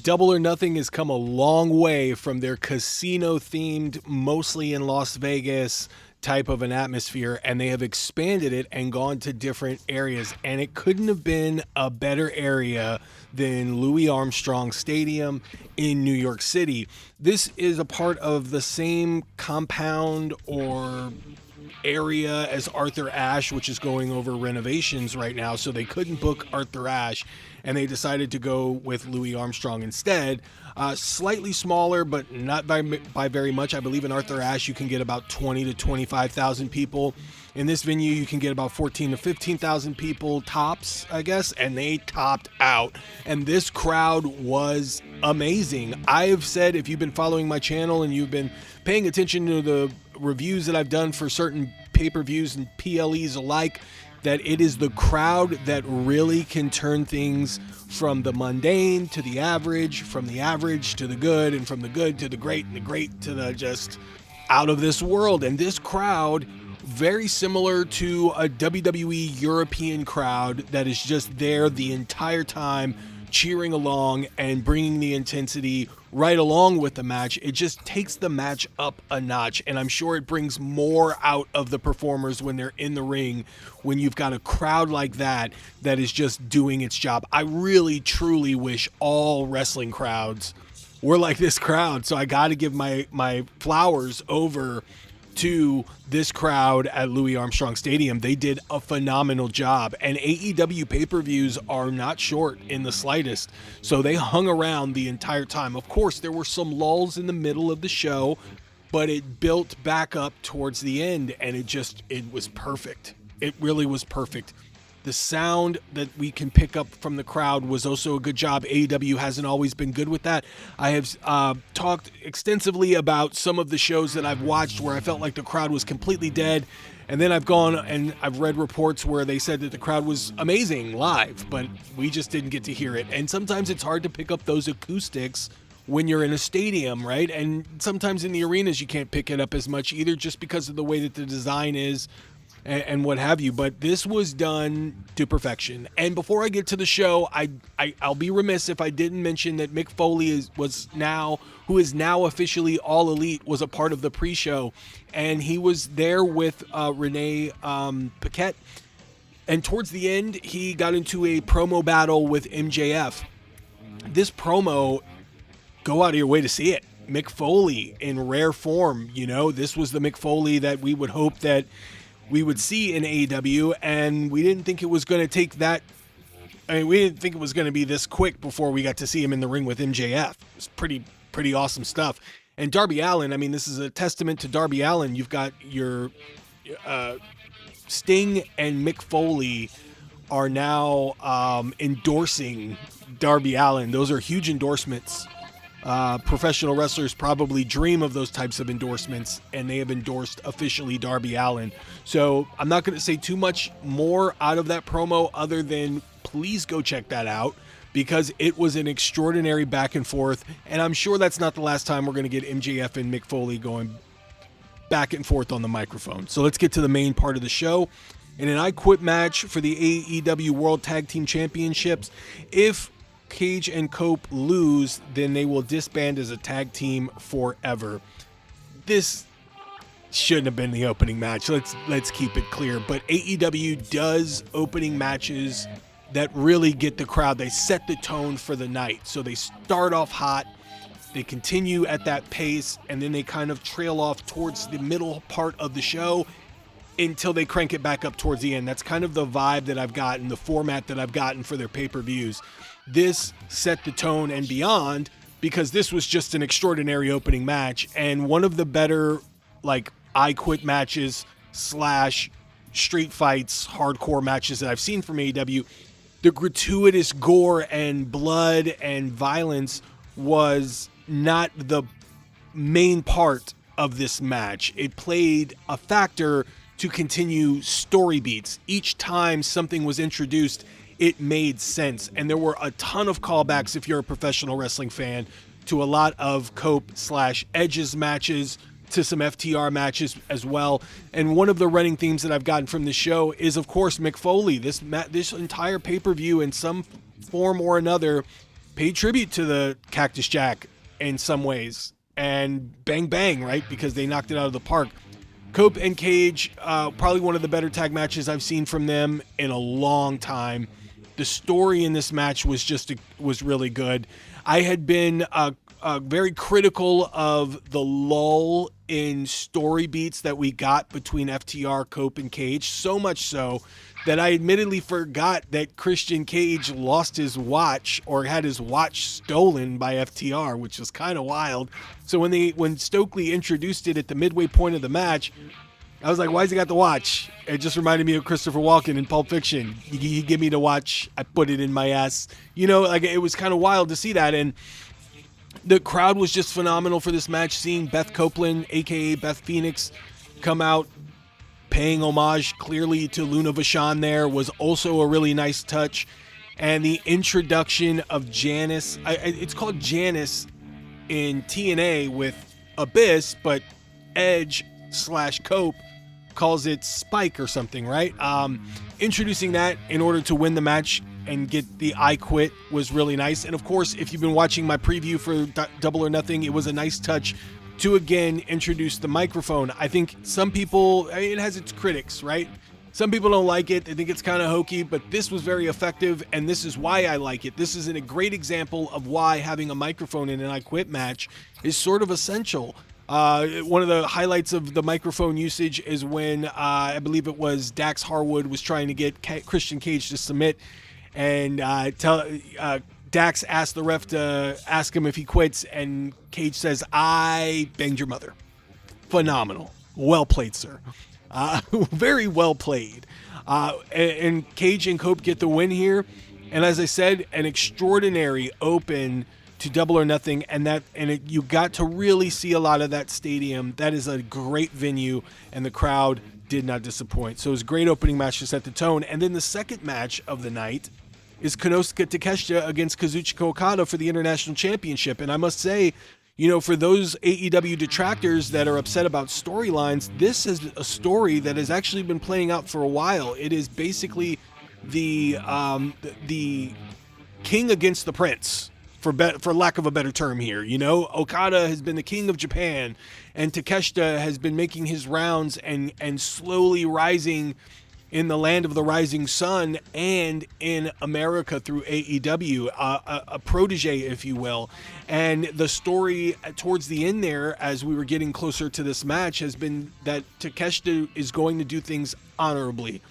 Double or Nothing has come a long way from their casino-themed, mostly in Las Vegas type of an atmosphere, and they have expanded it and gone to different areas, and it couldn't have been a better area than Louis Armstrong Stadium in New York City. This is a part of the same compound or area as Arthur Ashe, which is going over renovations right now, so they couldn't book Arthur Ashe, and they decided to go with Louis Armstrong instead. Slightly smaller, but not by very much. I believe in Arthur Ashe you can get about 20 to 25,000 people. In this venue you can get about 14 to 15,000 people tops, I guess, and they topped out. And this crowd was amazing. I've said, if you've been following my channel and you've been paying attention to the reviews that I've done for certain pay-per-views and PLEs alike, that it is the crowd that really can turn things from the mundane to the average, from the average to the good, and from the good to the great, and the great to the just out of this world. And this crowd, very similar to a WWE European crowd that is just there the entire time, cheering along and bringing the intensity right along with the match. It just takes the match up a notch, and I'm sure it brings more out of the performers when they're in the ring, when you've got a crowd like that that is just doing its job. I really truly wish all wrestling crowds were like this crowd, so I got to give my flowers over to this crowd at Louis Armstrong Stadium. They did a phenomenal job, and AEW pay-per-views are not short in the slightest, so they hung around the entire time. Of course, there were some lulls in the middle of the show, but it built back up towards the end, and it was perfect. It really was perfect. The sound that we can pick up from the crowd was also a good job. AEW hasn't always been good with that. I have talked extensively about some of the shows that I've watched where I felt like the crowd was completely dead, and then I've gone and I've read reports where they said that the crowd was amazing live, but we just didn't get to hear it. And sometimes it's hard to pick up those acoustics when you're in a stadium, right? And sometimes in the arenas you can't pick it up as much either, just because of the way that the design is and what have you. But this was done to perfection. And before I get to the show, I'll be remiss if I didn't mention that Mick Foley who is now officially All Elite, was a part of the pre-show, and he was there with Renee Paquette. And towards the end, he got into a promo battle with MJF. This promo, go out of your way to see it. Mick Foley in rare form. You know, this was the Mick Foley that we would hope that we would see in AEW, and we didn't think it was going to take that. I mean, we didn't think it was going to be this quick before we got to see him in the ring with MJF. It was pretty awesome stuff. And Darby Allin, I mean, this is a testament to Darby Allin. You've got your Sting and Mick Foley are now endorsing Darby Allin. Those are huge endorsements. Professional wrestlers probably dream of those types of endorsements, and they have endorsed officially Darby Allin. So I'm not going to say too much more out of that promo other than please go check that out, because it was an extraordinary back and forth, and I'm sure that's not the last time we're going to get MJF and Mick Foley going back and forth on the microphone. So let's get to the main part of the show. In an I Quit match for the AEW World Tag Team Championships, if Cage and Cope lose, then they will disband as a tag team forever. This shouldn't have been the opening match. Let's keep it clear. But AEW does opening matches that really get the crowd. They set the tone for the night. So they start off hot, they continue at that pace, and then they kind of trail off towards the middle part of the show until they crank it back up towards the end. That's kind of the vibe that I've gotten, the format that I've gotten for their pay-per-views. This set the tone and beyond, because this was just an extraordinary opening match, and one of the better I Quit matches / street fights, hardcore matches that I've seen from AEW. The gratuitous gore and blood and violence was not the main part of this match. It played a factor to continue story beats. Each time something was introduced, it made sense, and there were a ton of callbacks, if you're a professional wrestling fan, to a lot of Cope / Edge's matches, to some FTR matches as well. And one of the running themes that I've gotten from this show is, of course, Mick Foley. This entire pay-per-view, in some form or another, paid tribute to the Cactus Jack in some ways. And bang, bang, right? Because they knocked it out of the park. Cope and Cage, probably one of the better tag matches I've seen from them in a long time. The story in this match was really good. I had been very critical of the lull in story beats that we got between FTR, Cope, and Cage, so much so that I admittedly forgot that Christian Cage lost his watch or had his watch stolen by FTR, which was kind of wild. So when Stokely introduced it at the midway point of the match, I was like, why's he got the watch? It just reminded me of Christopher Walken in Pulp Fiction. He give me the watch, I put it in my ass. You know, like, it was kind of wild to see that. And the crowd was just phenomenal for this match. Seeing Beth Copeland, a.k.a. Beth Phoenix, come out paying homage clearly to Luna Vachon there was also a really nice touch. And the introduction of Janice, it's called Janice in TNA with Abyss, but Edge/Cope calls it Spike or something, right? Introducing that in order to win the match and get the I Quit was really nice. And of course, if you've been watching my preview for Double or Nothing, it was a nice touch to again introduce the microphone. I think some people, it has its critics, right? Some people don't like it. They think it's kind of hokey, but this was very effective, and this is why I like it. This is a great example of why having a microphone in an I Quit match is sort of essential. One of the highlights of the microphone usage is when I believe it was Dax Harwood was trying to get Christian Cage to submit, and Dax asked the ref to ask him if he quits, and Cage says, "I banged your mother." Phenomenal. Well played, sir. Very well played. And Cage and Cope get the win here. And as I said, an extraordinary open to Double or Nothing, you got to really see a lot of that stadium. That is a great venue, and the crowd did not disappoint. So it was a great opening match to set the tone. And then the second match of the night is Konosuke Takeshita against Kazuchika Okada for the International Championship. And I must say, you know, for those AEW detractors that are upset about storylines, this is a story that has actually been playing out for a while. It is basically the king against the prince, for lack of a better term here. You know, Okada has been the king of Japan, and Takeshita has been making his rounds and slowly rising in the land of the rising sun and in America through AEW, a protege, if you will. And the story towards the end there, as we were getting closer to this match, has been that Takeshita is going to do things honorably,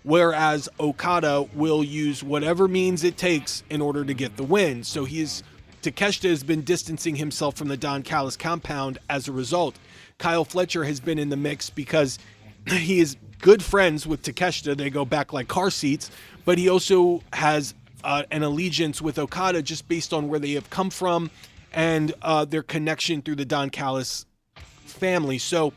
whereas Okada will use whatever means it takes in order to get the win. So Takeshita has been distancing himself from the Don Callis compound as a result. Kyle Fletcher has been in the mix because he is good friends with Takeshita. They go back like car seats, but he also has an allegiance with Okada just based on where they have come from and their connection through the Don Callis family. So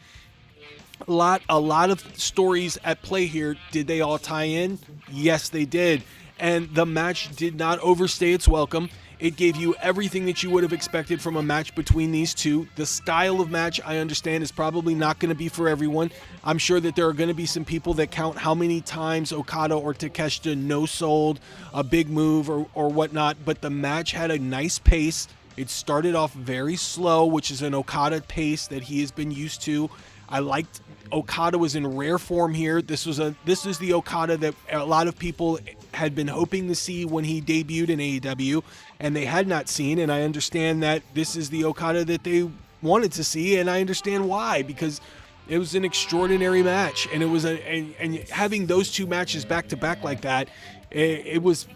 a lot of stories at play here. Did they all tie in? Yes, they did. And the match did not overstay its welcome. It gave you everything that you would have expected from a match between these two. The style of match, I understand, is probably not going to be for everyone. I'm sure that there are going to be some people that count how many times Okada or Takeshita no-sold a big move or whatnot, but the match had a nice pace. It started off very slow, which is an Okada pace that he has been used to. I liked Okada was in rare form here. This is the Okada that a lot of people had been hoping to see when he debuted in AEW, and they had not seen. And I understand that this is the Okada that they wanted to see, and I understand why, because it was an extraordinary match, and it was and having those two matches back to back like that, it was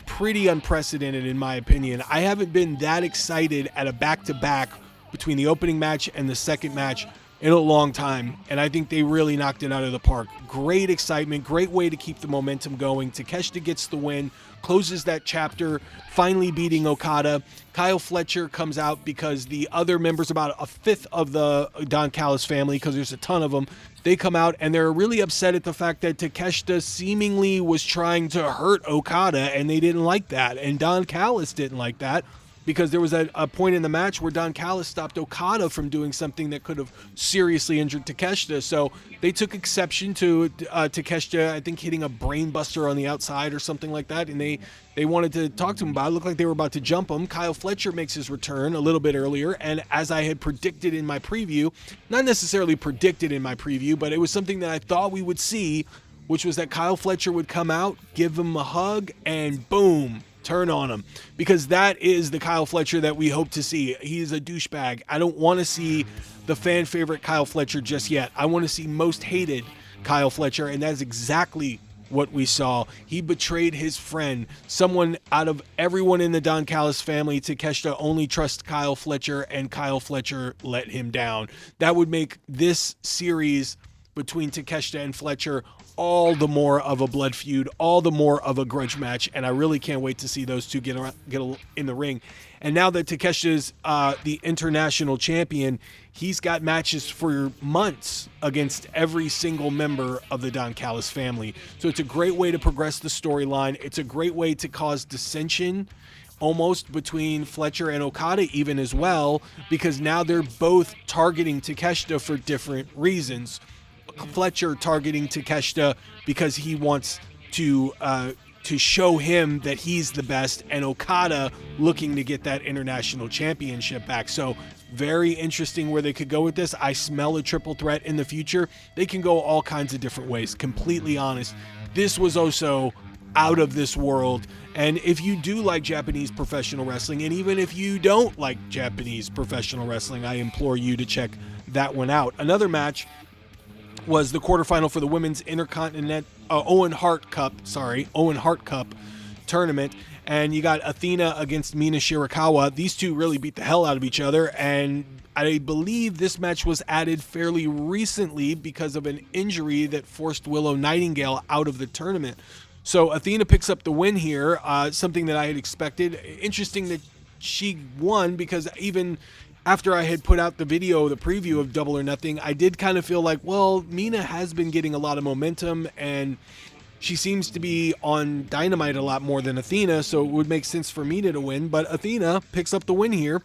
pretty unprecedented in my opinion. I haven't been that excited at a back to back between the opening match and the second match in a long time, and I think they really knocked it out of the park. Great excitement, great way to keep the momentum going. Takeshita gets the win, closes that chapter, finally beating Okada. Kyle Fletcher comes out because the other members, about a fifth of the Don Callis family, because there's a ton of them, they come out and they're really upset at the fact that Takeshita seemingly was trying to hurt Okada, and they didn't like that, and Don Callis didn't like that. because there was a point in the match where Don Callis stopped Okada from doing something that could have seriously injured Takeshita. So they took exception to Takeshita, I think, hitting a brain buster on the outside or something like that, and they wanted to talk to him about it. It looked like they were about to jump him. Kyle Fletcher makes his return a little bit earlier, and as I had predicted in my preview, not necessarily predicted in my preview, but it was something that I thought we would see, which was that Kyle Fletcher would come out, give him a hug, and boom, turn on him, because that is the Kyle Fletcher that we hope to see. He's a douchebag. I don't want to see the fan favorite Kyle Fletcher just yet. I want to see most hated Kyle Fletcher, and that's exactly what we saw. He betrayed his friend. Someone out of everyone in the Don Callis family, Takeshita only trusts Kyle Fletcher, and Kyle Fletcher let him down. That would make this series between Takeshita and Fletcher all the more of a blood feud, all the more of a grudge match, and I really can't wait to see those two get in the ring. And now that Takeshita's the international champion, he's got matches for months against every single member of the Don Callis family. So it's a great way to progress the storyline. It's a great way to cause dissension almost between Fletcher and Okada even as well, because now they're both targeting Takeshita for different reasons. Fletcher targeting Takeshita because he wants to show him that he's the best, and Okada looking to get that international championship back. So very interesting where they could go with this. I smell a triple threat in the future. They can go all kinds of different ways, completely honest. This was also out of this world. And if you do like Japanese professional wrestling, and even if you don't like Japanese professional wrestling, I implore you to check that one out. Another match was the quarterfinal for the women's Intercontinental Owen Hart Cup tournament, and you got Athena against Mina Shirakawa. These two really beat the hell out of each other, and I believe this match was added fairly recently because of an injury that forced Willow Nightingale out of the tournament. So Athena picks up the win here, something that I had expected. Interesting that she won, because even after I had put out the preview of Double or Nothing, I did kind of feel like, well, Mina has been getting a lot of momentum, and she seems to be on Dynamite a lot more than Athena, so it would make sense for Mina to win. But Athena picks up the win here,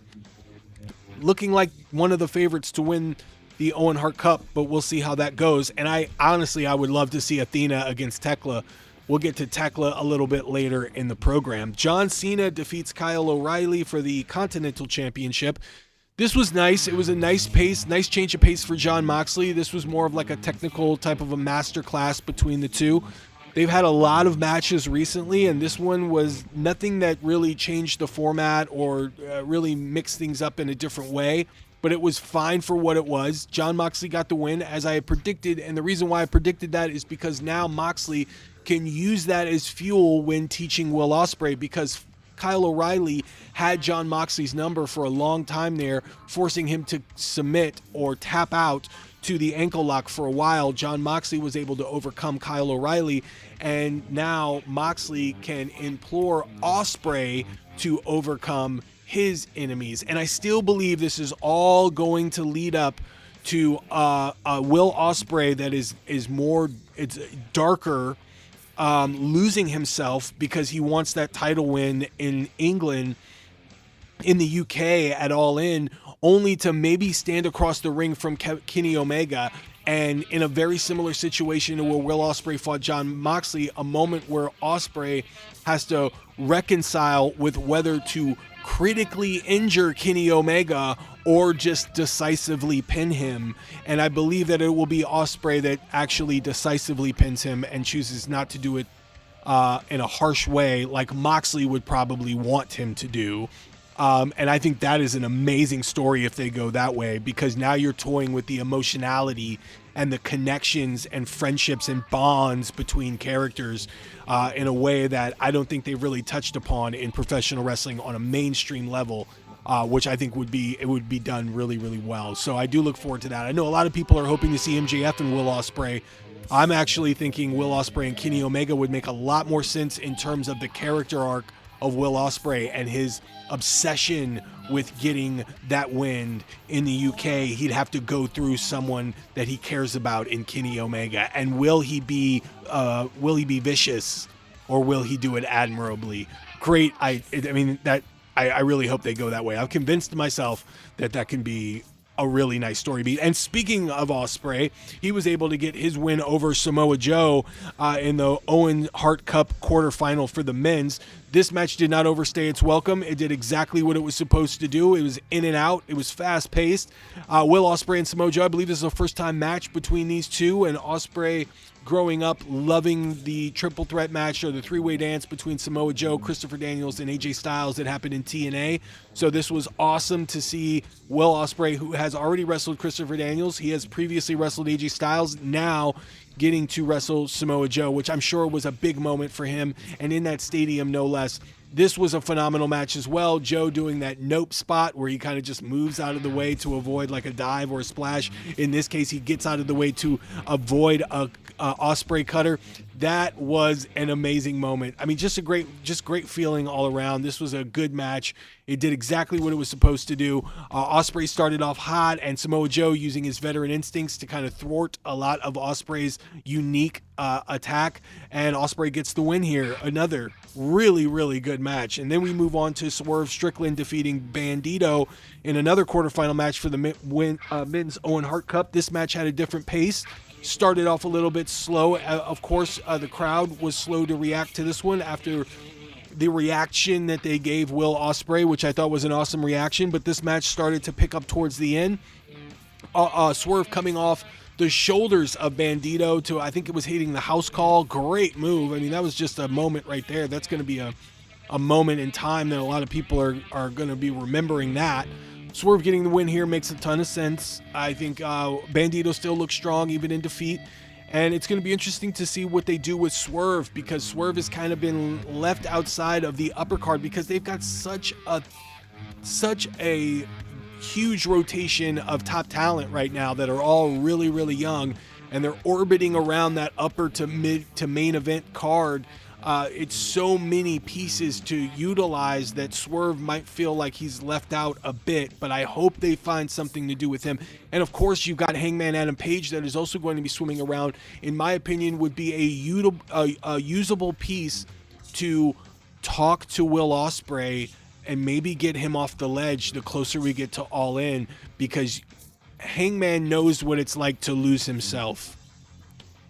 looking like one of the favorites to win the Owen Hart Cup, but we'll see how that goes. And I would love to see Athena against Tekla. We'll get to Tekla a little bit later in the program. John Cena defeats Kyle O'Reilly for the Continental Championship. This was nice. It was a nice pace, nice change of pace for Jon Moxley. This was more of like a technical type of a master class between the two. They've had a lot of matches recently, and this one was nothing that really changed the format or really mixed things up in a different way, but it was fine for what it was. Jon Moxley got the win, as I had predicted, and the reason why I predicted that is because now Moxley can use that as fuel when teaching Will Ospreay, because Kyle O'Reilly had Jon Moxley's number for a long time there, forcing him to submit or tap out to the ankle lock for a while. Jon Moxley was able to overcome Kyle O'Reilly, and now Moxley can implore Ospreay to overcome his enemies. And I still believe this is all going to lead up to Will Ospreay that is more, it's darker, losing himself because he wants that title win in England, in the UK at All In, only to maybe stand across the ring from Kenny Omega, and in a very similar situation to where Will Ospreay fought Jon Moxley, a moment where Ospreay has to reconcile with whether to critically injure Kenny Omega or just decisively pin him. And I believe that it will be Ospreay that actually decisively pins him and chooses not to do it in a harsh way like Moxley would probably want him to do. And I think that is an amazing story if they go that way, because now you're toying with the emotionality and the connections and friendships and bonds between characters in a way that I don't think they've really touched upon in professional wrestling on a mainstream level, which I think would be done really, really well. So I do look forward to that. I know a lot of people are hoping to see MJF and Will Ospreay. I'm actually thinking Will Ospreay and Kenny Omega would make a lot more sense in terms of the character arc of Will Ospreay and his obsession with getting that win in the UK. He'd have to go through someone that he cares about in Kenny Omega. And will he be vicious, or will he do it admirably? Great. I I really hope they go that way. I've convinced myself that that can be a really nice story beat. And speaking of Ospreay, he was able to get his win over Samoa Joe in the Owen Hart Cup quarterfinal for the men's. This match did not overstay its welcome. It did exactly what it was supposed to do. It was in and out. It was fast-paced. Will Ospreay and Samoa Joe, I believe this is a first-time match between these two, and Ospreay growing up loving the triple threat match or the three-way dance between Samoa Joe, Christopher Daniels, and AJ Styles that happened in TNA. So this was awesome to see Will Ospreay, who has already wrestled Christopher Daniels. He has previously wrestled AJ Styles, now getting to wrestle Samoa Joe, which I'm sure was a big moment for him, and in that stadium, no less. This was a phenomenal match as well. Joe doing that nope spot where he kind of just moves out of the way to avoid like a dive or a splash. In this case, he gets out of the way to avoid a Ospreay cutter. That was an amazing moment. I mean, just great feeling all around. This was a good match. It did exactly what it was supposed to do. Ospreay started off hot, and Samoa Joe using his veteran instincts to kind of thwart a lot of Ospreay's unique attack, and Ospreay gets the win here. Another really, really good match. And then we move on to Swerve Strickland defeating Bandito in another quarterfinal match for the men's Owen Hart Cup. This match had a different pace. Started off a little bit slow. Of course, the crowd was slow to react to this one after the reaction that they gave Will Ospreay, which I thought was an awesome reaction. But this match started to pick up towards the end. Swerve coming off the shoulders of Bandito to, I think it was hitting the house call. Great move. I mean, that was just a moment right there. That's going to be a moment in time that a lot of people are going to be remembering that. Swerve getting the win here makes a ton of sense. I think Bandito still looks strong even in defeat. And it's going to be interesting to see what they do with Swerve, because Swerve has kind of been left outside of the upper card because they've got such a huge rotation of top talent right now that are all really, really young, and they're orbiting around that upper to mid to main event card. It's so many pieces to utilize that Swerve might feel like he's left out a bit, but I hope they find something to do with him. And of course, you've got Hangman Adam Page that is also going to be swimming around. In my opinion, would be a usable piece to talk to Will Ospreay and maybe get him off the ledge the closer we get to All In, because Hangman knows what it's like to lose himself.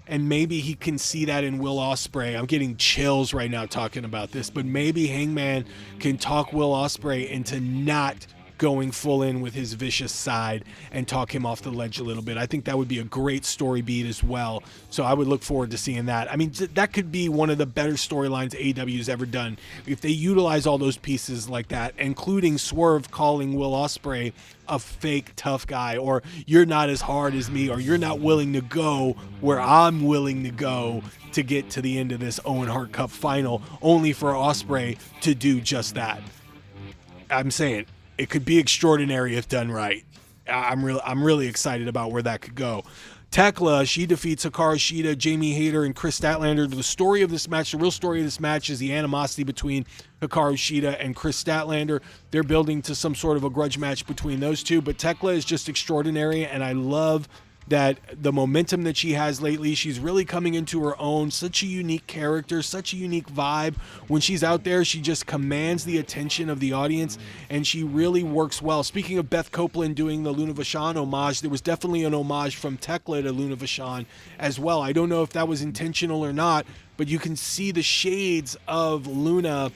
And maybe he can see that in Will Ospreay. I'm getting chills right now talking about this, but maybe Hangman can talk Will Ospreay into not going full in with his vicious side and talk him off the ledge a little bit. I think that would be a great story beat as well. So I would look forward to seeing that. I mean, that could be one of the better storylines AEW's ever done if they utilize all those pieces like that, including Swerve calling Will Ospreay a fake tough guy, or you're not as hard as me, or you're not willing to go where I'm willing to go to get to the end of this Owen Hart Cup final, only for Ospreay to do just that. I'm saying it could be extraordinary if done right. I'm really excited about where that could go. Tekla, she defeats Hikaru Shida, Jamie Hayter, and Chris Statlander. The story of this match, the real story of this match, is the animosity between Hikaru Shida and Chris Statlander. They're building to some sort of a grudge match between those two, but Tekla is just extraordinary, and I love that the momentum that she has lately. She's really coming into her own. Such a unique character, such a unique vibe. When she's out there, she just commands the attention of the audience, and she really works well. Speaking of Beth Copeland doing the Luna Vachon homage, there was definitely an homage from Tekla to Luna Vachon as well. I don't know if that was intentional or not, but you can see the shades of Luna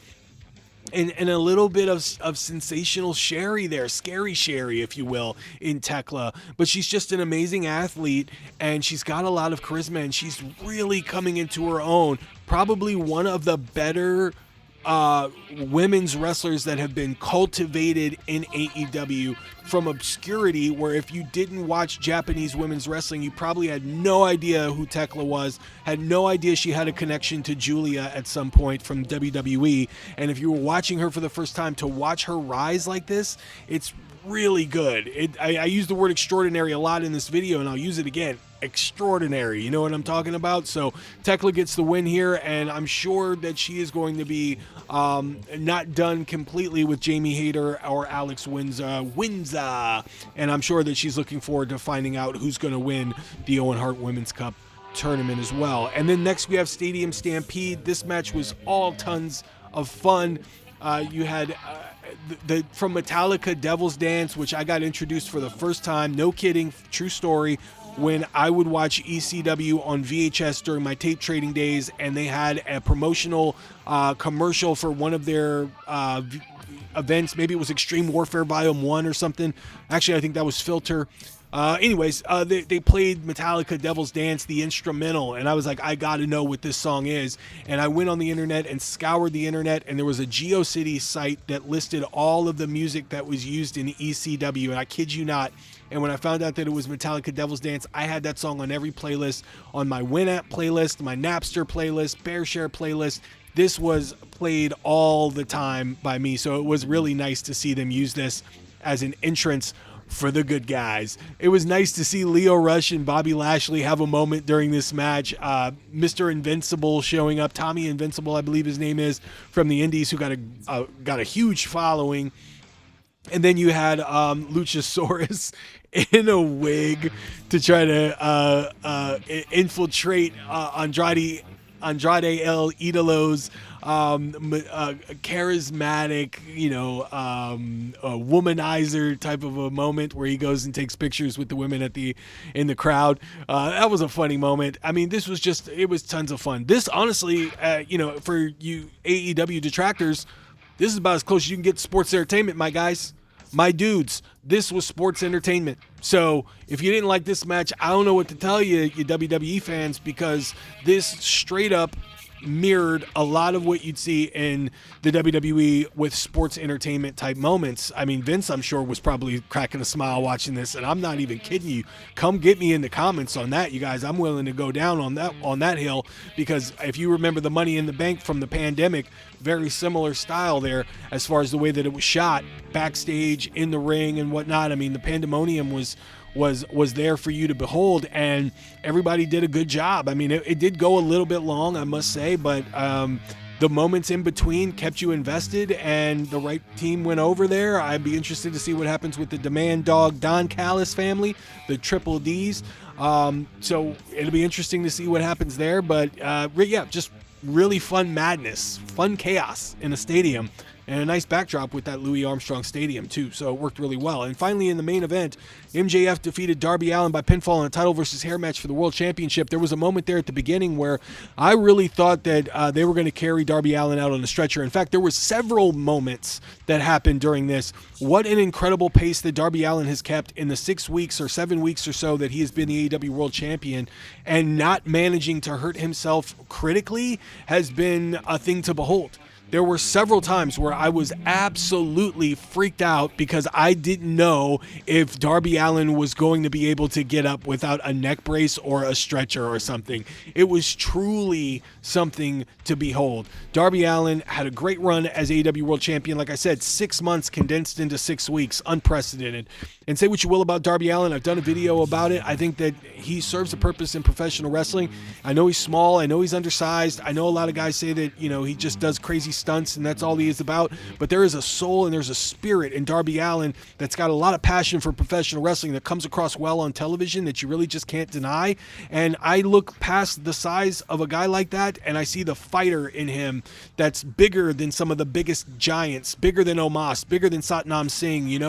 and a little bit of sensational Sherry there, scary Sherry, if you will, in Tekla. But she's just an amazing athlete, and she's got a lot of charisma, and she's really coming into her own. Probably one of the better women's wrestlers that have been cultivated in AEW from obscurity, where if you didn't watch Japanese women's wrestling, you probably had no idea who Tekla was, had no idea she had a connection to Julia at some point from WWE. And if you were watching her for the first time, to watch her rise like this, it's really good. I use the word extraordinary a lot in this video, and I'll use it again. Extraordinary. You know what I'm talking about? So Tekla gets the win here, and I'm sure that she is going to be not done completely with Jamie Hayter or Alex Winza. And I'm sure that she's looking forward to finding out who's going to win the Owen Hart Women's Cup tournament as well. And then next we have Stadium Stampede. This match was all tons of fun. You had from Metallica Devil's Dance, which I got introduced for the first time, no kidding, true story, when I would watch ECW on VHS during my tape trading days, and they had a promotional commercial for one of their events. Maybe it was Extreme Warfare Volume 1 or something. Actually, I think that was Filter. They played Metallica Devil's Dance, the instrumental, and I was like, I got to know what this song is. And I went on the internet and scoured the internet, and there was a GeoCities site that listed all of the music that was used in ECW, and I kid you not. And when I found out that it was Metallica Devil's Dance, I had that song on every playlist, on my Winamp playlist, my Napster playlist, BearShare playlist. This was played all the time by me, so it was really nice to see them use this as an entrance for the good guys. It was nice to see Leo Rush and Bobby Lashley have a moment during this match. Mr. Invincible showing up, Tommy Invincible, I believe his name is, from the Indies, who got a huge following. And then you had Luchasaurus in a wig to try to infiltrate Andrade El Idolo's charismatic, a womanizer type of a moment where he goes and takes pictures with the women in the crowd. That was a funny moment. I mean, it was tons of fun. This, honestly, for you AEW detractors, this is about as close as you can get to sports entertainment, my guys. My dudes, this was sports entertainment. So if you didn't like this match, I don't know what to tell you, you WWE fans, because this straight up mirrored a lot of what you'd see in the WWE with sports entertainment type moments. I mean, Vince, I'm sure, was probably cracking a smile watching this, and I'm not even kidding you. Come get me in the comments on that, you guys. I'm willing to go down on that hill, because if you remember the Money in the Bank from the pandemic, very similar style there as far as the way that it was shot backstage, in the ring, and whatnot. I mean, the pandemonium was there for you to behold, and everybody did a good job. I mean, it did go a little bit long, I must say, but the moments in between kept you invested, and the right team went over there. I'd be interested to see what happens with the Demand Dog Don Callis family, the Triple Ds. So it'll be interesting to see what happens there, but just really fun madness, fun chaos in a stadium. And a nice backdrop with that Louis Armstrong Stadium, too. So it worked really well. And finally, in the main event, MJF defeated Darby Allin by pinfall in a title versus hair match for the World Championship. There was a moment there at the beginning where I really thought that they were going to carry Darby Allin out on a stretcher. In fact, there were several moments that happened during this. What an incredible pace that Darby Allin has kept in the 6 weeks or 7 weeks or so that he has been the AEW World Champion, and not managing to hurt himself critically has been a thing to behold. There were several times where I was absolutely freaked out because I didn't know if Darby Allin was going to be able to get up without a neck brace or a stretcher or something. It was truly something to behold. Darby Allin had a great run as AEW World Champion. Like I said, 6 months condensed into 6 weeks, unprecedented. And say what you will about Darby Allin, I've done a video about it. I think that he serves a purpose in professional wrestling. I know he's small. I know he's undersized. I know a lot of guys say that, he just does crazy stunts and that's all he is about. But there is a soul and there's a spirit in Darby Allin that's got a lot of passion for professional wrestling that comes across well on television that you really just can't deny. And I look past the size of a guy like that and I see the fighter in him that's bigger than some of the biggest giants, bigger than Omos, bigger than Satnam Singh,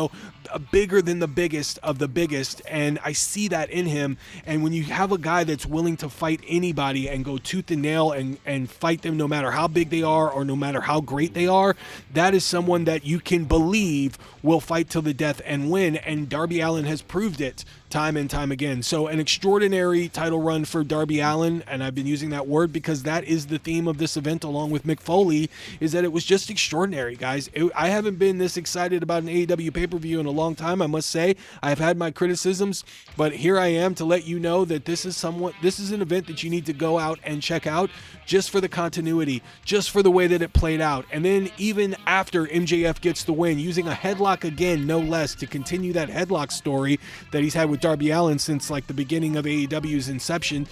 bigger than the biggest of the biggest, and I see that in him. And when you have a guy that's willing to fight anybody and go tooth and nail and fight them no matter how big they are or no matter how great they are, that is someone that you can believe will fight till the death and win, and Darby Allin has proved it time and time again. So an extraordinary title run for Darby Allin, and I've been using that word because that is the theme of this event along with Mick Foley, is that it was just extraordinary, guys. I haven't been this excited about an AEW pay-per-view in a long time, I must say. I've had my criticisms, but here I am to let you know that this is an event that you need to go out and check out just for the continuity, just for the way that it played out. And then even after MJF gets the win, using a headlock again, no less, to continue that headlock story that he's had with Darby Allin since like the beginning of AEW's inception,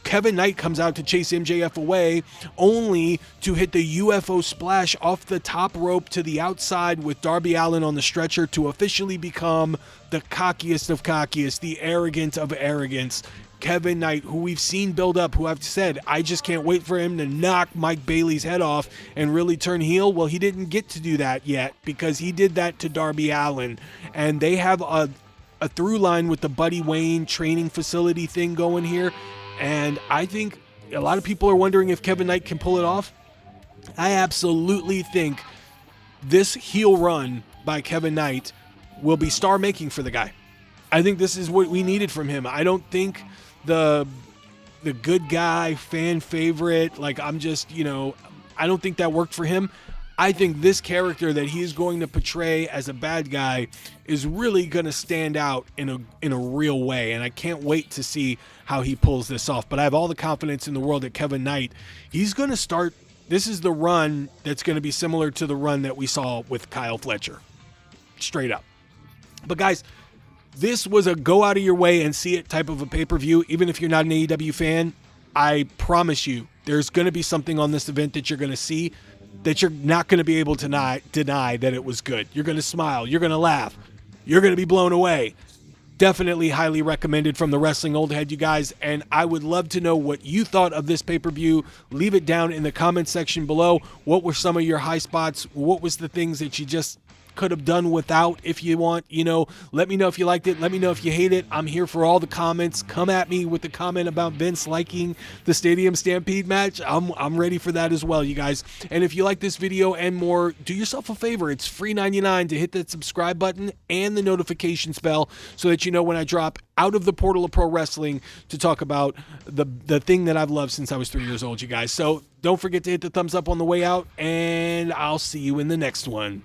Kevin Knight comes out to chase MJF away, only to hit the UFO splash off the top rope to the outside with Darby Allin on the stretcher to officially become the cockiest of cockiest, the arrogant of arrogance. Kevin Knight, who we've seen build up, who I've said, I just can't wait for him to knock Mike Bailey's head off and really turn heel. Well, he didn't get to do that yet because he did that to Darby Allin. And they have a through line with the Buddy Wayne training facility thing going here. And I think a lot of people are wondering if Kevin Knight can pull it off. I absolutely think this heel run by Kevin Knight will be star making for the guy. I think this is what we needed from him. I don't think the good guy, fan favorite, like I'm just, I don't think that worked for him. I think this character that he's going to portray as a bad guy is really going to stand out in a real way, and I can't wait to see how he pulls this off. But I have all the confidence in the world that Kevin Knight, he's going to start. This is the run that's going to be similar to the run that we saw with Kyle Fletcher, straight up. But guys, this was a go out of your way and see it type of a pay-per-view. Even if you're not an AEW fan, I promise you there's going to be something on this event that you're going to see that you're not going to be able to deny that it was good. You're going to smile. You're going to laugh. You're going to be blown away. Definitely highly recommended from the Wrestling Old Head, you guys. And I would love to know what you thought of this pay-per-view. Leave it down in the comment section below. What were some of your high spots? What was the things that you just could have done without if you want? Let me know if you liked it. Let me know if you hate it. I'm here for all the comments. Come at me with the comment about Vince liking the Stadium Stampede match. I'm ready for that as well, you guys. And if you like this video and more, do yourself a favor. It's free $99 to hit that subscribe button and the notifications bell so that you know when I drop out of the portal of pro wrestling to talk about the thing that I've loved since I was 3 years old, you guys. So don't forget to hit the thumbs up on the way out, and I'll see you in the next one.